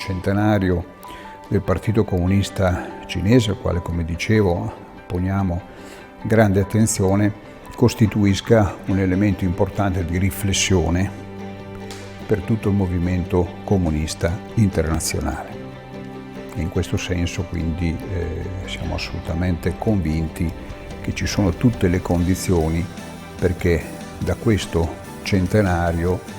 centenario del Partito Comunista Cinese, al quale, come dicevo, poniamo grande attenzione, costituisca un elemento importante di riflessione per tutto il movimento comunista internazionale. In questo senso, quindi, siamo assolutamente convinti che ci sono tutte le condizioni perché da questo centenario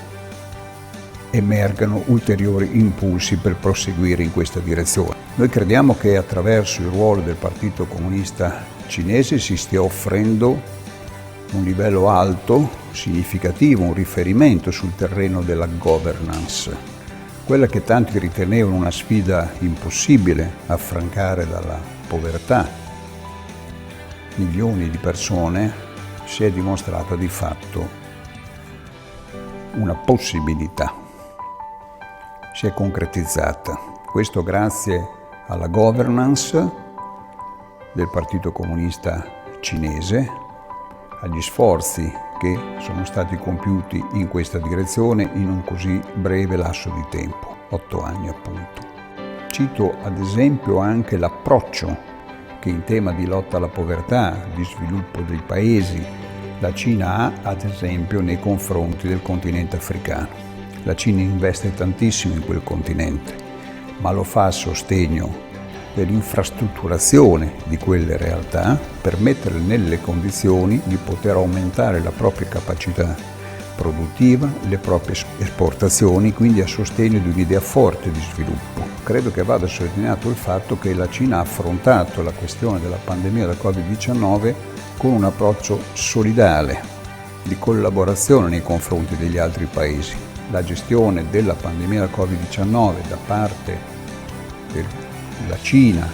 emergano ulteriori impulsi per proseguire in questa direzione. Noi crediamo che attraverso il ruolo del Partito Comunista Cinese si stia offrendo un livello alto, significativo, un riferimento sul terreno della governance, quella che tanti ritenevano una sfida impossibile affrancare dalla povertà milioni di persone, si è dimostrata di fatto una possibilità, si è concretizzata. Questo grazie alla governance del Partito Comunista Cinese, agli sforzi che sono stati compiuti in questa direzione in un così breve lasso di tempo, 8 anni appunto. Cito ad esempio anche l'approccio che in tema di lotta alla povertà, di sviluppo dei paesi, la Cina ha ad esempio nei confronti del continente africano. La Cina investe tantissimo in quel continente, ma lo fa a sostegno dell'infrastrutturazione di quelle realtà per metterle nelle condizioni di poter aumentare la propria capacità produttiva, le proprie esportazioni, quindi a sostegno di un'idea forte di sviluppo. Credo che vada sottolineato il fatto che la Cina ha affrontato la questione della pandemia da Covid-19 con un approccio solidale, di collaborazione nei confronti degli altri paesi. La gestione della pandemia da Covid-19 da parte della Cina,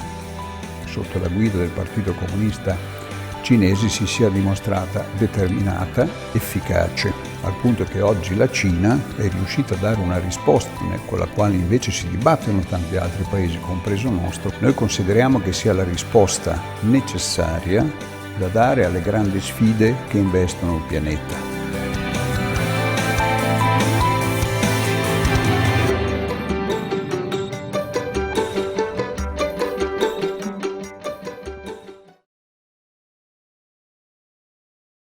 sotto la guida del Partito Comunista Cinese, si sia dimostrata determinata, efficace, al punto che oggi la Cina è riuscita a dare una risposta con la quale invece si dibattono tanti altri paesi, compreso il nostro. Noi consideriamo che sia la risposta necessaria da dare alle grandi sfide che investono il pianeta.